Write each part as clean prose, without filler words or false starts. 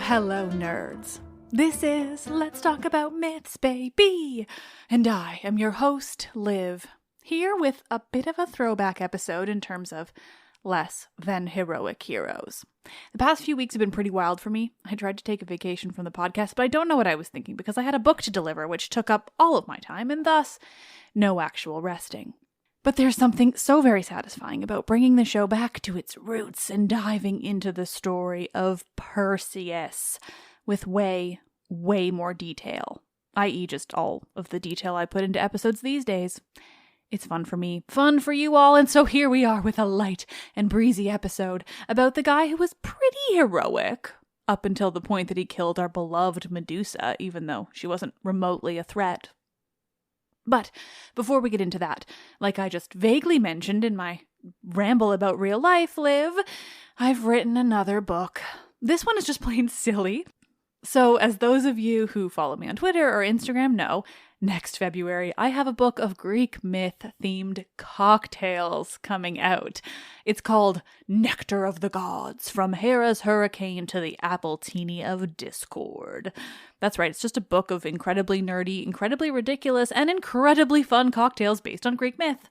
Hello, nerds. This is Let's Talk About Myths, baby! And I am your host, Liv, here with a bit of a throwback episode in terms of less than heroic heroes. The past few weeks have been pretty wild for me. I tried to take a vacation from the podcast, but I don't know what I was thinking because I had a book to deliver, which took up all of my time, and thus, no actual resting. But there's something so very satisfying about bringing the show back to its roots and diving into the story of Perseus with way more detail, i.e. just all of the detail I put into episodes these days. It's fun for me, fun for you all, and so here we are with a light and breezy episode about the guy who was pretty heroic up until the point that he killed our beloved Medusa, even though she wasn't remotely a threat. But before we get into that, like I just vaguely mentioned in my ramble about real life, Liv, I've written another book. This one is just plain silly. So as those of you who follow me on Twitter or Instagram know, next February I have a book of Greek myth-themed cocktails coming out. It's called Nectar of the Gods, From Hera's Hurricane to the Appletini of Discord. That's right, it's just a book of incredibly nerdy, incredibly ridiculous, and incredibly fun cocktails based on Greek myth.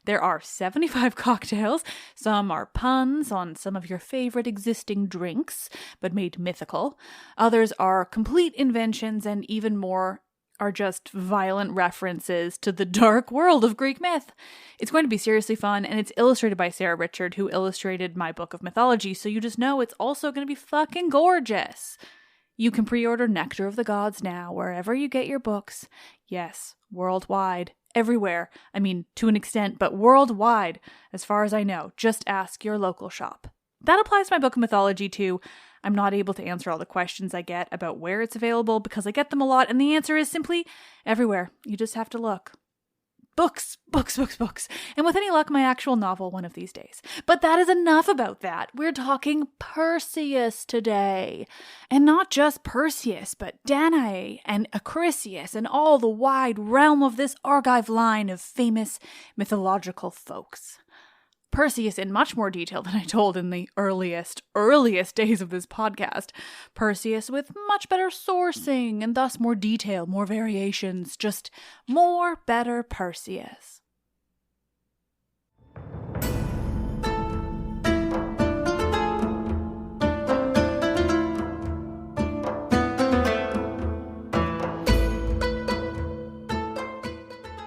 There are 75 cocktails. Some are puns on some of your favorite existing drinks, but made mythical. Others are complete inventions, and even more are just violent references to the dark world of Greek myth. It's going to be seriously fun, and it's illustrated by Sarah Richard, who illustrated my book of mythology, so you just know it's also going to be fucking gorgeous. You can pre-order Nectar of the Gods now, wherever you get your books. Yes, worldwide. Everywhere. I mean, to an extent, but worldwide, as far as I know. Just ask your local shop. That applies to my book of mythology too. I'm not able to answer all the questions I get about where it's available because I get them a lot, and the answer is simply everywhere. You just have to look. Books. And with any luck, my actual novel one of these days. But that is enough about that. We're talking Perseus today. And not just Perseus, but Danae and Acrisius and all the wide realm of this Argive line of famous mythological folks. Perseus in much more detail than I told in the earliest days of this podcast. Perseus with much better sourcing and thus more detail, more variations, just more better Perseus.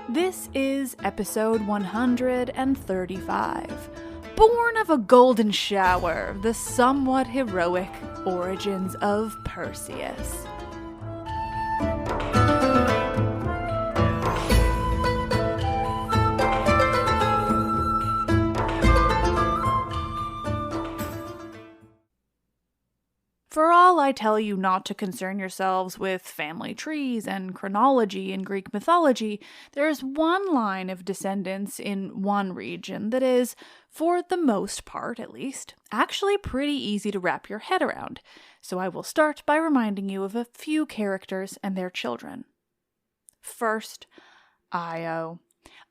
This is episode 135, Born of a Golden Shower, the somewhat heroic origins of Perseus. For all I tell you not to concern yourselves with family trees and chronology in Greek mythology, there is one line of descendants in one region that is, for the most part at least, actually pretty easy to wrap your head around. So I will start by reminding you of a few characters and their children. First, Io.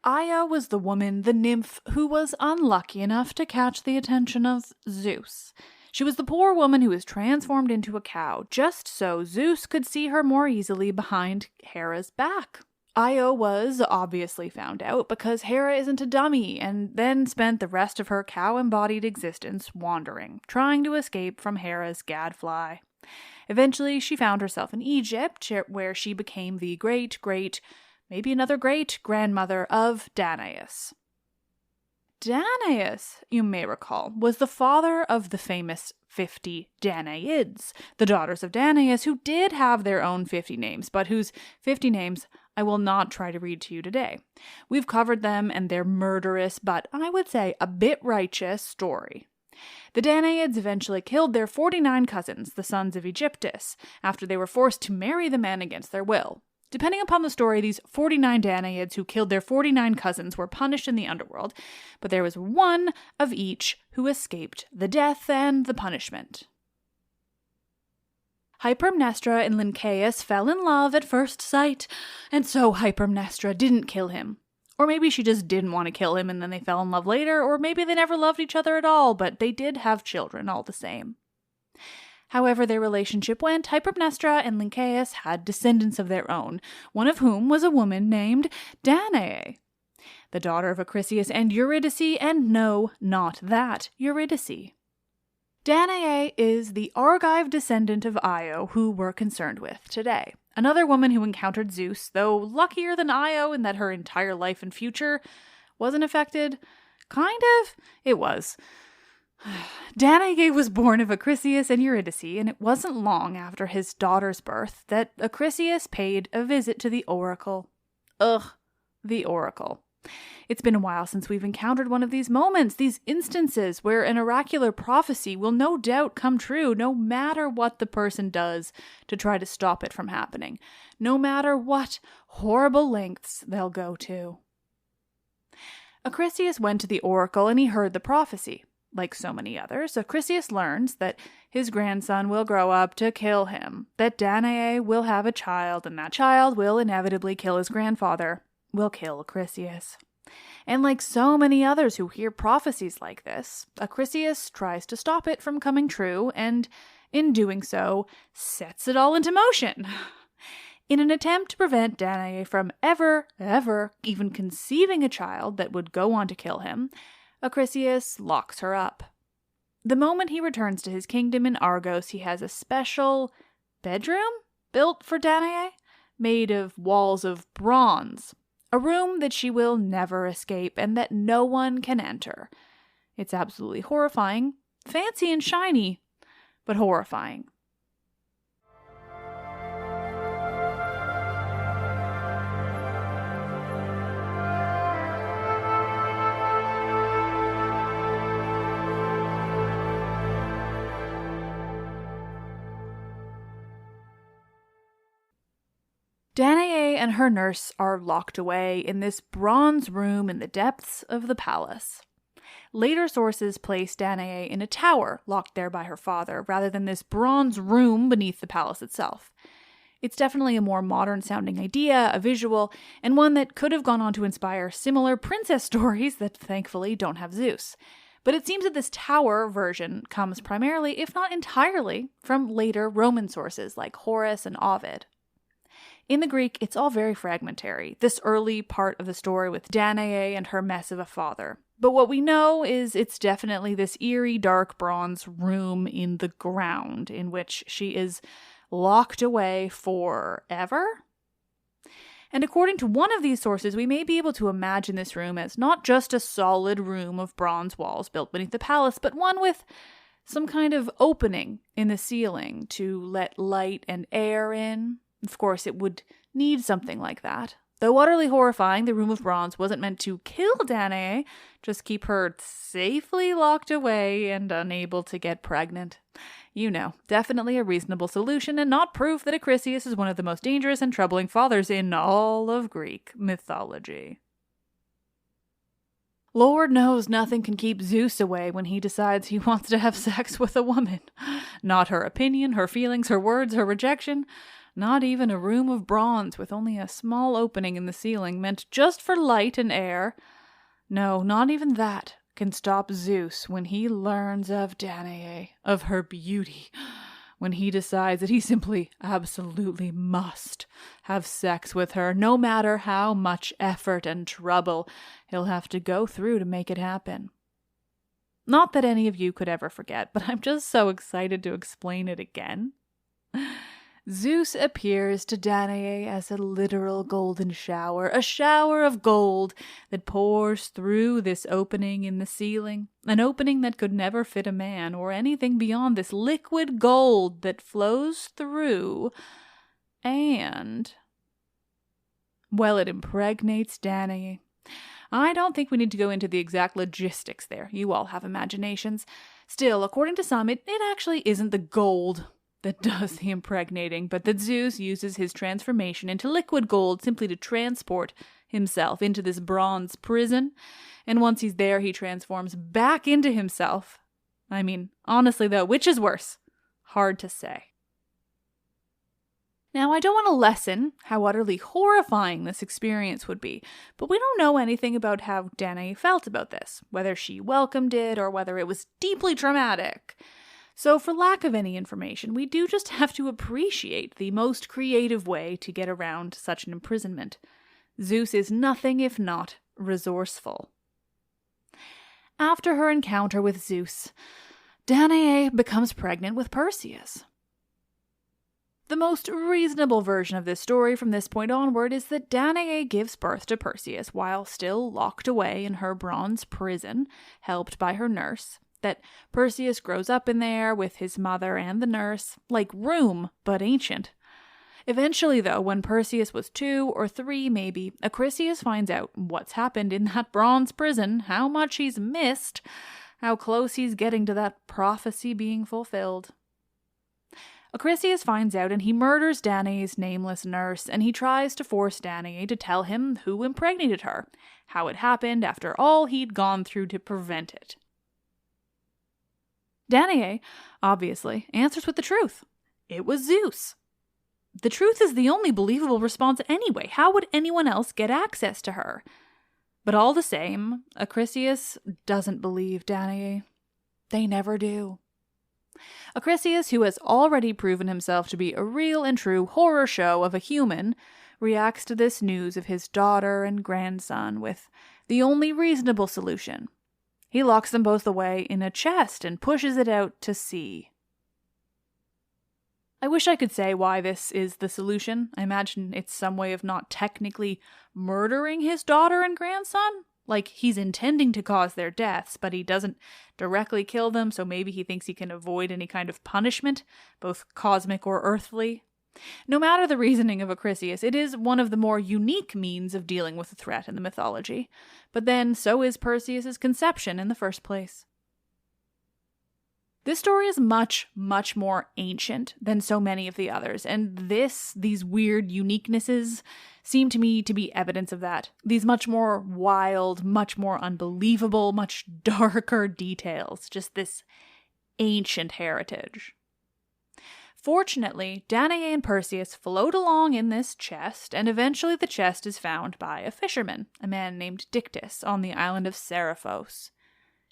Io was the woman, the nymph, who was unlucky enough to catch the attention of Zeus. She was the poor woman who was transformed into a cow, just so Zeus could see her more easily behind Hera's back. Io was obviously found out because Hera isn't a dummy, and then spent the rest of her cow-embodied existence wandering, trying to escape from Hera's gadfly. Eventually, she found herself in Egypt, where she became the maybe another great-grandmother of Danaus. Danaus, you may recall, was the father of the famous 50 Danaids, the daughters of Danaus, who did have their own 50 names, but whose 50 names I will not try to read to you today. We've covered them and their murderous, but I would say a bit righteous story. The Danaids eventually killed their 49 cousins, the sons of Aegyptus, after they were forced to marry the men against their will. Depending upon the story, these 49 Danaids who killed their 49 cousins were punished in the underworld, but there was one of each who escaped the death and the punishment. Hypermnestra and Lyncaeus fell in love at first sight, and so Hypermnestra didn't kill him. Or maybe she just didn't want to kill him and then they fell in love later, or maybe they never loved each other at all, but they did have children all the same. However their relationship went, Hypermnestra and Lyncaeus had descendants of their own, one of whom was a woman named Danae, the daughter of Acrisius and Eurydice, and no, not that Eurydice. Danae is the Argive descendant of Io who we're concerned with today. Another woman who encountered Zeus, though luckier than Io in that her entire life and future wasn't affected. Kind of. It was. Danae was born of Acrisius and Eurydice, and it wasn't long after his daughter's birth that Acrisius paid a visit to the oracle. Ugh, the oracle. It's been a while since we've encountered one of these moments, these instances where an oracular prophecy will no doubt come true, no matter what the person does to try to stop it from happening, no matter what horrible lengths they'll go to. Acrisius went to the oracle and he heard the prophecy. Like so many others, Acrisius learns that his grandson will grow up to kill him, that Danae will have a child, and that child will inevitably kill his grandfather, will kill Acrisius. And like so many others who hear prophecies like this, Acrisius tries to stop it from coming true, and in doing so, sets it all into motion. In an attempt to prevent Danae from ever even conceiving a child that would go on to kill him, Acrisius locks her up. The moment he returns to his kingdom in Argos, he has a special bedroom built for Danae, made of walls of bronze, a room that she will never escape and that no one can enter. It's absolutely horrifying, fancy and shiny, but horrifying. Danae and her nurse are locked away in this bronze room in the depths of the palace. Later sources place Danae in a tower locked there by her father, rather than this bronze room beneath the palace itself. It's definitely a more modern-sounding idea, a visual, and one that could have gone on to inspire similar princess stories that thankfully don't have Zeus. But it seems that this tower version comes primarily, if not entirely, from later Roman sources like Horace and Ovid. In the Greek, it's all very fragmentary, this early part of the story with Danae and her mess of a father. But what we know is it's definitely this eerie, dark bronze room in the ground in which she is locked away forever. And according to one of these sources, we may be able to imagine this room as not just a solid room of bronze walls built beneath the palace, but one with some kind of opening in the ceiling to let light and air in. Of course, it would need something like that. Though utterly horrifying, the room of bronze wasn't meant to kill Danae, just keep her safely locked away and unable to get pregnant. You know, definitely a reasonable solution and not proof that Acrisius is one of the most dangerous and troubling fathers in all of Greek mythology. Lord knows nothing can keep Zeus away when he decides he wants to have sex with a woman. Not her opinion, her feelings, her words, her rejection. Not even a room of bronze with only a small opening in the ceiling meant just for light and air. No, not even that can stop Zeus when he learns of Danae, of her beauty, when he decides that he simply absolutely must have sex with her, no matter how much effort and trouble he'll have to go through to make it happen. Not that any of you could ever forget, but I'm just so excited to explain it again. Zeus appears to Danae as a literal golden shower, a shower of gold that pours through this opening in the ceiling, an opening that could never fit a man or anything beyond this liquid gold that flows through, and, well, it impregnates Danae. I don't think we need to go into the exact logistics there. You all have imaginations. Still, according to some, it actually isn't the gold that does the impregnating, but that Zeus uses his transformation into liquid gold simply to transport himself into this bronze prison, and once he's there, he transforms back into himself. I mean, honestly though, which is worse? Hard to say. Now, I don't want to lessen how utterly horrifying this experience would be, but we don't know anything about how Danae felt about this, whether she welcomed it or whether it was deeply traumatic. So for lack of any information, we do just have to appreciate the most creative way to get around such an imprisonment. Zeus is nothing if not resourceful. After her encounter with Zeus, Danae becomes pregnant with Perseus. The most reasonable version of this story from this point onward is that Danae gives birth to Perseus while still locked away in her bronze prison, helped by her nurse, that Perseus grows up in there with his mother and the nurse, like room, but ancient. Eventually, though, when Perseus was 2 or 3 maybe, Acrisius finds out what's happened in that bronze prison, how much he's missed, how close he's getting to that prophecy being fulfilled. Acrisius finds out and he murders Danae's nameless nurse, and he tries to force Danae to tell him who impregnated her, how it happened after all he'd gone through to prevent it. Danae, obviously, answers with the truth. It was Zeus. The truth is the only believable response anyway. How would anyone else get access to her? But all the same, Acrisius doesn't believe Danae. They never do. Acrisius, who has already proven himself to be a real and true horror show of a human, reacts to this news of his daughter and grandson with the only reasonable solution. He locks them both away in a chest and pushes it out to sea. I wish I could say why this is the solution. I imagine it's some way of not technically murdering his daughter and grandson. Like, he's intending to cause their deaths, but he doesn't directly kill them, so maybe he thinks he can avoid any kind of punishment, both cosmic or earthly. No matter the reasoning of Acrisius, it is one of the more unique means of dealing with a threat in the mythology. But then, so is Perseus's conception in the first place. This story is much, much more ancient than so many of the others, and these weird uniquenesses seem to me to be evidence of that. These much more wild, much more unbelievable, much darker details, just this ancient heritage. Fortunately, Danae and Perseus float along in this chest, and eventually the chest is found by a fisherman, a man named Dictys, on the island of Seriphos.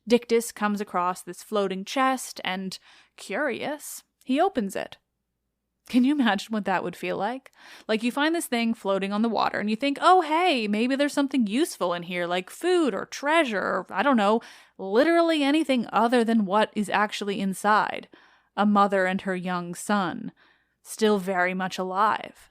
Dictys comes across this floating chest, and, curious, he opens it. Can you imagine what that would feel like? Like, you find this thing floating on the water, and you think, oh hey, maybe there's something useful in here, like food or treasure, or, I don't know, literally anything other than what is actually inside. A mother and her young son, still very much alive.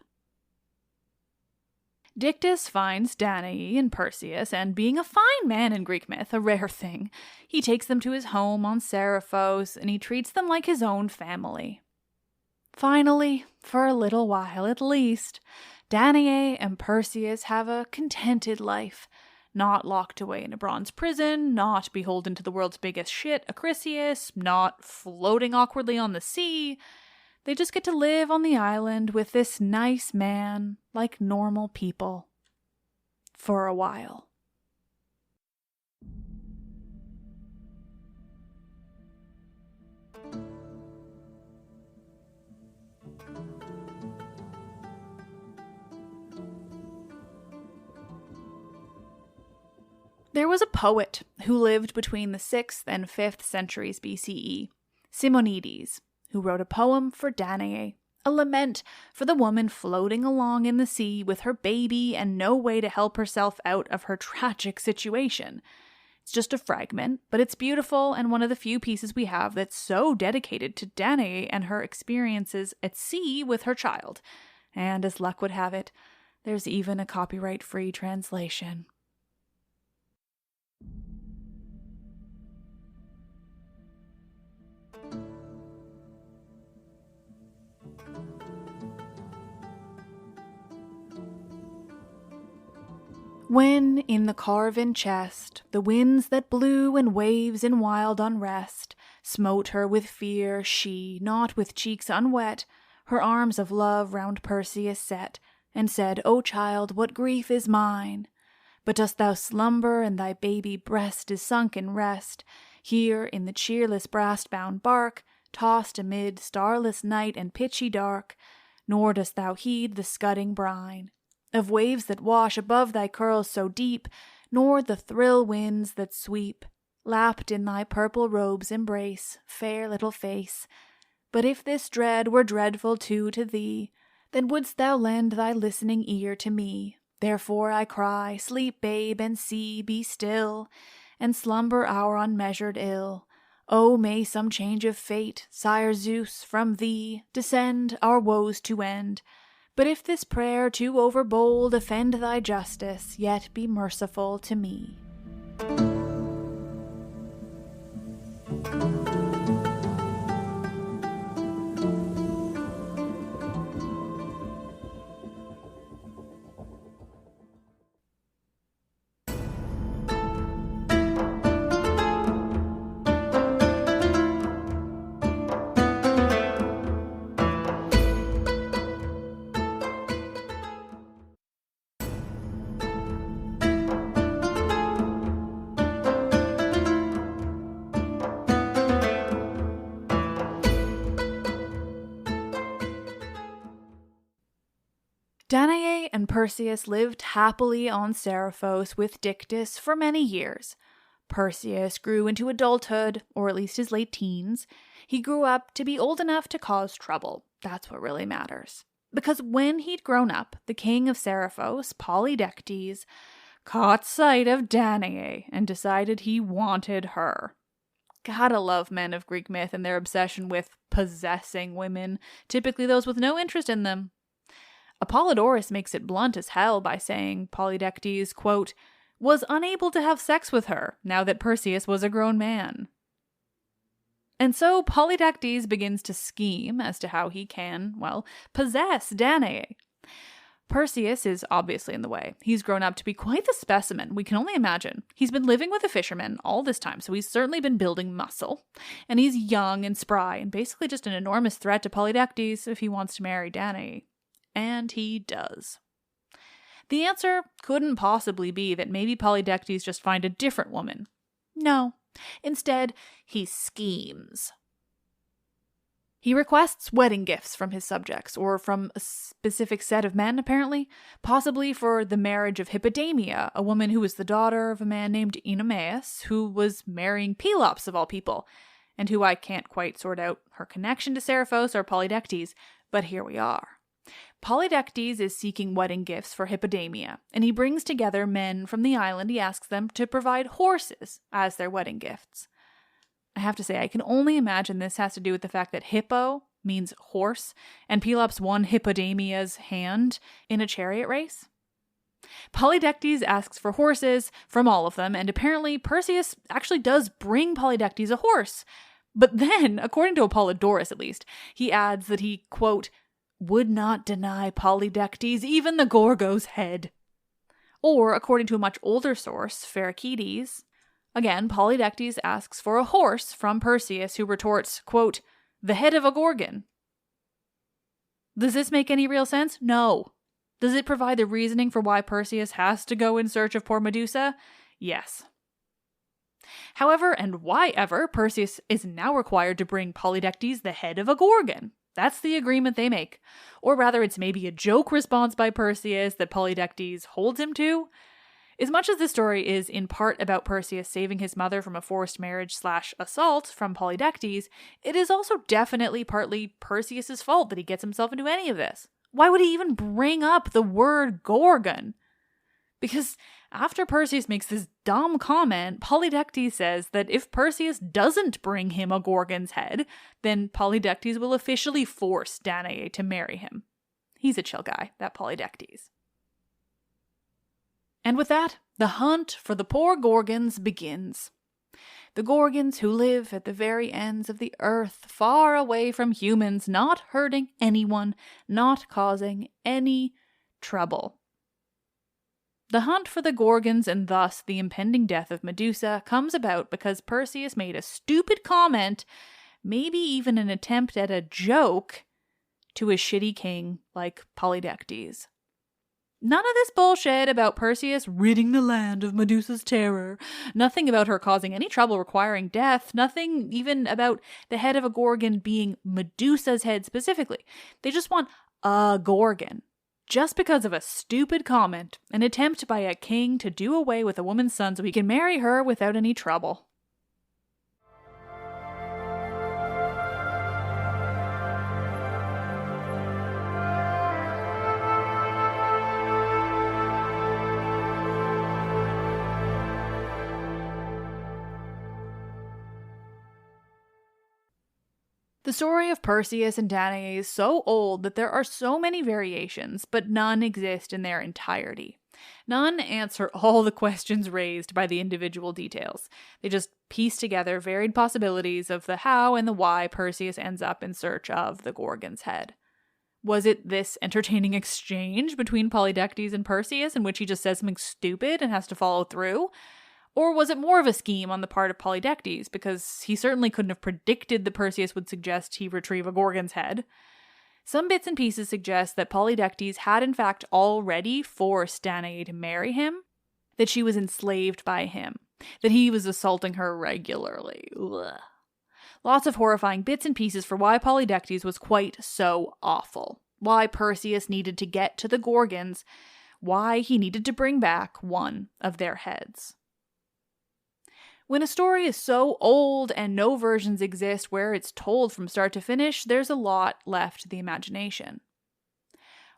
Dictys finds Danae and Perseus, and being a fine man in Greek myth, a rare thing, he takes them to his home on Seriphos, and he treats them like his own family. Finally, for a little while at least, Danae and Perseus have a contented life, not locked away in a bronze prison, not beholden to the world's biggest shit, Acrisius, not floating awkwardly on the sea. They just get to live on the island with this nice man, like normal people. For a while. There was a poet who lived between the 6th and 5th centuries BCE, Simonides, who wrote a poem for Danae, a lament for the woman floating along in the sea with her baby and no way to help herself out of her tragic situation. It's just a fragment, but it's beautiful and one of the few pieces we have that's so dedicated to Danae and her experiences at sea with her child. And as luck would have it, there's even a copyright-free translation. When, in the carven chest, the winds that blew and waves in wild unrest Smote her with fear, she, not with cheeks unwet, her arms of love round Perseus set, and said, O child, what grief is mine? But dost thou slumber, and thy baby breast is sunk in rest, here in the cheerless brass-bound bark, tossed amid starless night and pitchy dark, nor dost thou heed the scudding brine of waves that wash above thy curls so deep, nor the thrill winds that sweep, lapped in thy purple robe's embrace, fair little face. But if this dread were dreadful too to thee, then wouldst thou lend thy listening ear to me. Therefore I cry, sleep, babe, and see, be still, and slumber our unmeasured ill. Oh, may some change of fate, sire Zeus, from thee descend, our woes to end. But if this prayer too overbold offend thy justice, yet be merciful to me. Danae and Perseus lived happily on Seriphos with Dictys for many years. Perseus grew into adulthood, or at least his late teens. He grew up to be old enough to cause trouble. That's what really matters. Because when he'd grown up, the king of Seriphos, Polydectes, caught sight of Danae and decided he wanted her. Gotta love men of Greek myth and their obsession with possessing women, typically those with no interest in them. Apollodorus makes it blunt as hell by saying Polydectes, quote, was unable to have sex with her now that Perseus was a grown man. And so Polydectes begins to scheme as to how he can, well, possess Danae. Perseus is obviously in the way. He's grown up to be quite the specimen, we can only imagine. He's been living with a fisherman all this time, so he's certainly been building muscle. And he's young and spry, and basically just an enormous threat to Polydectes if he wants to marry Danae. And he does. The answer couldn't possibly be that maybe Polydectes just find a different woman. No. Instead, he schemes. He requests wedding gifts from his subjects, or from a specific set of men, apparently, possibly for the marriage of Hippodamia, a woman who was the daughter of a man named Oenomaus, who was marrying Pelops of all people, and who I can't quite sort out her connection to Seriphos or Polydectes, but here we are. Polydectes is seeking wedding gifts for Hippodamia, and he brings together men from the island. He asks them to provide horses as their wedding gifts. I have to say, I can only imagine this has to do with the fact that hippo means horse, and Pelops won Hippodamia's hand in a chariot race. Polydectes asks for horses from all of them, and apparently Perseus actually does bring Polydectes a horse. But then, according to Apollodorus at least, he adds that he, quote, would not deny Polydectes even the Gorgo's head. Or, according to a much older source, Pherecydes, again, Polydectes asks for a horse from Perseus, who retorts, quote, the head of a Gorgon. Does this make any real sense? No. Does it provide the reasoning for why Perseus has to go in search of poor Medusa? Yes. However, and why ever, Perseus is now required to bring Polydectes the head of a Gorgon. That's the agreement they make. Or rather, it's maybe a joke response by Perseus that Polydectes holds him to. As much as this story is in part about Perseus saving his mother from a forced marriage/assault from Polydectes, it is also definitely partly Perseus' fault that he gets himself into any of this. Why would he even bring up the word Gorgon? Because after Perseus makes this dumb comment, Polydectes says that if Perseus doesn't bring him a Gorgon's head, then Polydectes will officially force Danae to marry him. He's a chill guy, that Polydectes. And with that, the hunt for the poor Gorgons begins. The Gorgons who live at the very ends of the earth, far away from humans, not hurting anyone, not causing any trouble. The hunt for the Gorgons and thus the impending death of Medusa comes about because Perseus made a stupid comment, maybe even an attempt at a joke, to his shitty king like Polydectes. None of this bullshit about Perseus ridding the land of Medusa's terror. Nothing about her causing any trouble requiring death. Nothing even about the head of a Gorgon being Medusa's head specifically. They just want a Gorgon. Just because of a stupid comment, an attempt by a king to do away with a woman's son so he can marry her without any trouble. The story of Perseus and Danae is so old that there are so many variations, but none exist in their entirety. None answer all the questions raised by the individual details. They just piece together varied possibilities of the how and the why Perseus ends up in search of the Gorgon's head. Was it this entertaining exchange between Polydectes and Perseus in which he just says something stupid and has to follow through? Or was it more of a scheme on the part of Polydectes, because he certainly couldn't have predicted that Perseus would suggest he retrieve a Gorgon's head? Some bits and pieces suggest that Polydectes had in fact already forced Danae to marry him, that she was enslaved by him, that he was assaulting her regularly. Ugh. Lots of horrifying bits and pieces for why Polydectes was quite so awful, why Perseus needed to get to the Gorgons, why he needed to bring back one of their heads. When a story is so old and no versions exist where it's told from start to finish, there's a lot left to the imagination.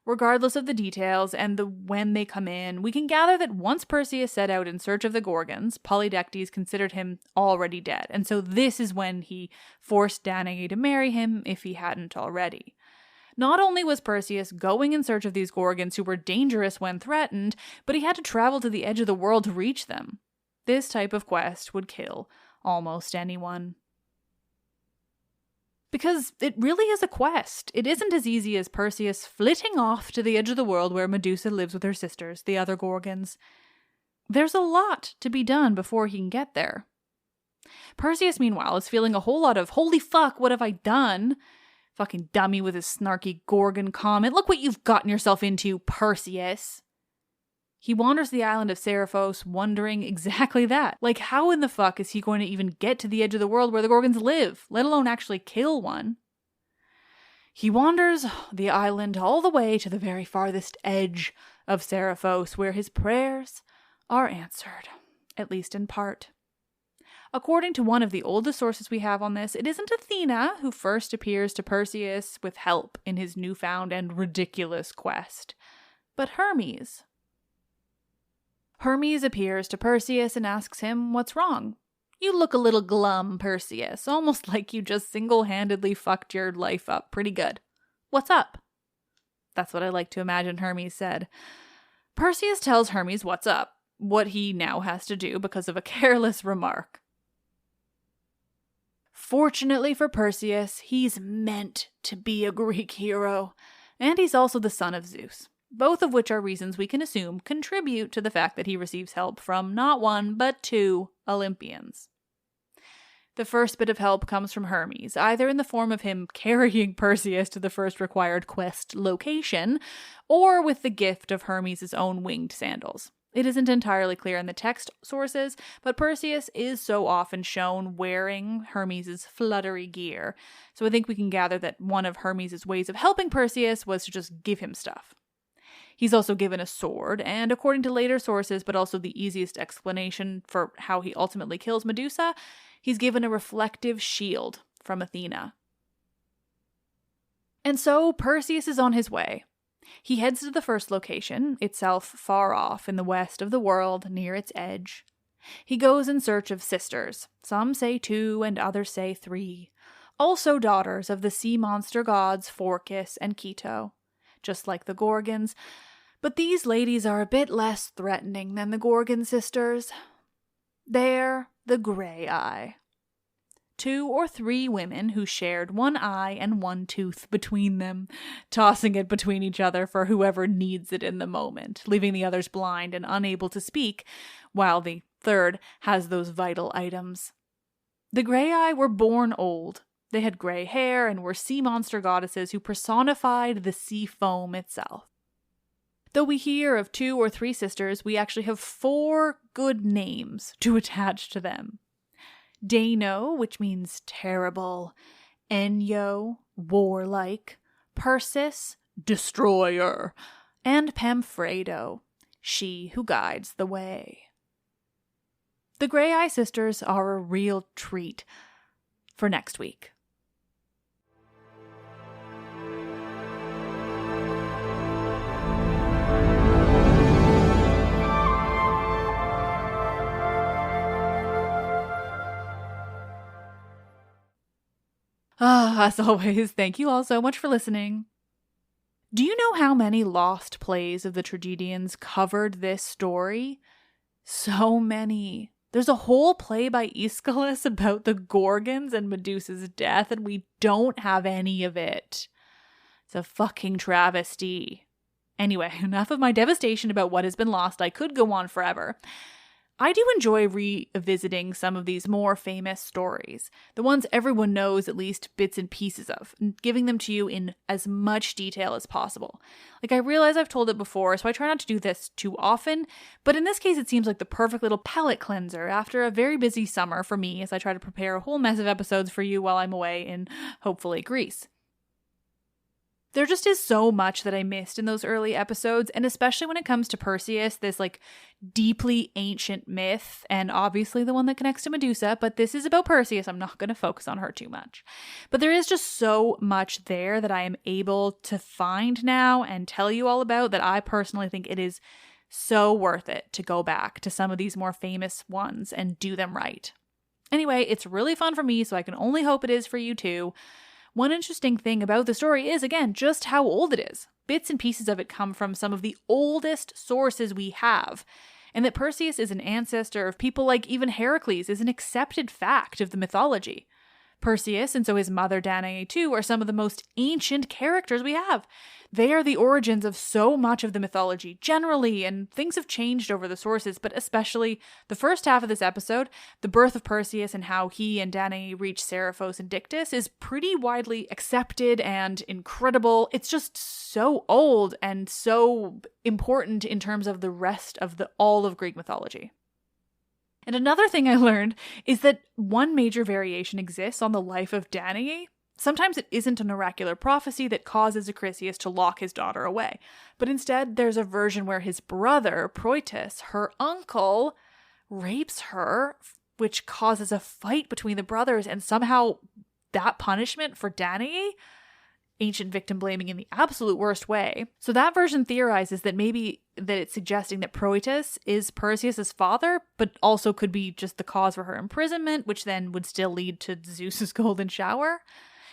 Regardless of the details and the when they come in, we can gather that once Perseus set out in search of the Gorgons, Polydectes considered him already dead, and so this is when he forced Danae to marry him if he hadn't already. Not only was Perseus going in search of these Gorgons who were dangerous when threatened, but he had to travel to the edge of the world to reach them. This type of quest would kill almost anyone. Because it really is a quest. It isn't as easy as Perseus flitting off to the edge of the world where Medusa lives with her sisters, the other Gorgons. There's a lot to be done before he can get there. Perseus, meanwhile, is feeling a whole lot of, holy fuck, what have I done? Fucking dummy with his snarky Gorgon comment. Look what you've gotten yourself into, Perseus. He wanders the island of Seriphos wondering exactly that. Like, how in the fuck is he going to even get to the edge of the world where the Gorgons live, let alone actually kill one? He wanders the island all the way to the very farthest edge of Seriphos, where his prayers are answered, at least in part. According to one of the oldest sources we have on this, it isn't Athena who first appears to Perseus with help in his newfound and ridiculous quest, but Hermes. Hermes appears to Perseus and asks him what's wrong. You look a little glum, Perseus, almost like you just single-handedly fucked your life up pretty good. What's up? That's what I like to imagine Hermes said. Perseus tells Hermes what's up, what he now has to do because of a careless remark. Fortunately for Perseus, he's meant to be a Greek hero, and he's also the son of Zeus. Both of which are reasons we can assume contribute to the fact that he receives help from not one, but two Olympians. The first bit of help comes from Hermes, either in the form of him carrying Perseus to the first required quest location, or with the gift of Hermes' own winged sandals. It isn't entirely clear in the text sources, but Perseus is so often shown wearing Hermes' fluttery gear, so I think we can gather that one of Hermes' ways of helping Perseus was to just give him stuff. He's also given a sword, and according to later sources, but also the easiest explanation for how he ultimately kills Medusa, he's given a reflective shield from Athena. And so Perseus is on his way. He heads to the first location, itself far off in the west of the world, near its edge. He goes in search of sisters. Some say 2 and others say 3. Also daughters of the sea monster gods Phorcys and Keto, just like the Gorgons. But these ladies are a bit less threatening than the Gorgon sisters. They're the Grey Eye. 2 or 3 women who shared one eye and one tooth between them, tossing it between each other for whoever needs it in the moment, leaving the others blind and unable to speak, while the third has those vital items. The Grey were born old. They had gray hair and were sea monster goddesses who personified the sea foam itself. Though we hear of 2 or 3 sisters, we actually have 4 good names to attach to them. Danae, which means terrible, Enyo, warlike, Perseus, destroyer, and Pamphredo, she who guides the way. The Grey sisters are a real treat for next week. As always, thank you all so much for listening. Do you know how many lost plays of the tragedians covered this story? So many. There's a whole play by Aeschylus about the Gorgons and Medusa's death, and we don't have any of it. It's a fucking travesty. Anyway, enough of my devastation about what has been lost. I could go on forever. I do enjoy revisiting some of these more famous stories, the ones everyone knows at least bits and pieces of, and giving them to you in as much detail as possible. Like, I realize I've told it before, so I try not to do this too often, but in this case it seems like the perfect little palate cleanser after a very busy summer for me as I try to prepare a whole mess of episodes for you while I'm away in, hopefully, Greece. There just is so much that I missed in those early episodes, and especially when it comes to Perseus, this deeply ancient myth, and obviously the one that connects to Medusa, but this is about Perseus. I'm not going to focus on her too much. But there is just so much there that I am able to find now and tell you all about that I personally think it is so worth it to go back to some of these more famous ones and do them right. Anyway, it's really fun for me, so I can only hope it is for you too. One interesting thing about the story is, again, just how old it is. Bits and pieces of it come from some of the oldest sources we have, and that Perseus is an ancestor of people like even Heracles is an accepted fact of the mythology. Perseus, and so his mother Danae too, are some of the most ancient characters we have. They are the origins of so much of the mythology generally, and things have changed over the sources, but especially the first half of this episode, the birth of Perseus and how he and Danae reach Seriphos and Dictys is pretty widely accepted and incredible. It's just so old and so important in terms of the rest of all of Greek mythology. And another thing I learned is that one major variation exists on the life of Danae. Sometimes it isn't an oracular prophecy that causes Acrisius to lock his daughter away, but instead there's a version where his brother, Proetus, her uncle, rapes her, which causes a fight between the brothers, and somehow that punishment for Danae, ancient victim blaming in the absolute worst way. So that version theorizes that maybe that it's suggesting that Proetus is Perseus's father, but also could be just the cause for her imprisonment, which then would still lead to Zeus's golden shower.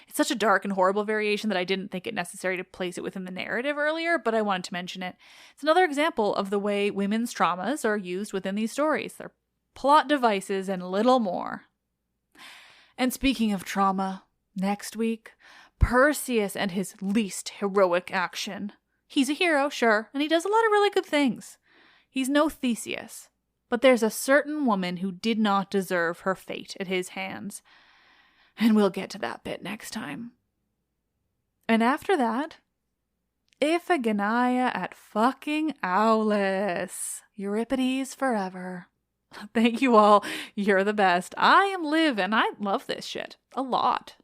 It's such a dark and horrible variation that I didn't think it necessary to place it within the narrative earlier, but I wanted to mention it. It's another example of the way women's traumas are used within these stories. They're plot devices and little more. And speaking of trauma, next week, Perseus and his least heroic action. He's a hero, sure, and he does a lot of really good things. He's no Theseus, but there's a certain woman who did not deserve her fate at his hands. And we'll get to that bit next time. And after that, Iphigenia at fucking Aulis. Euripides forever. Thank you all. You're the best. I am Liv, and I love this shit a lot.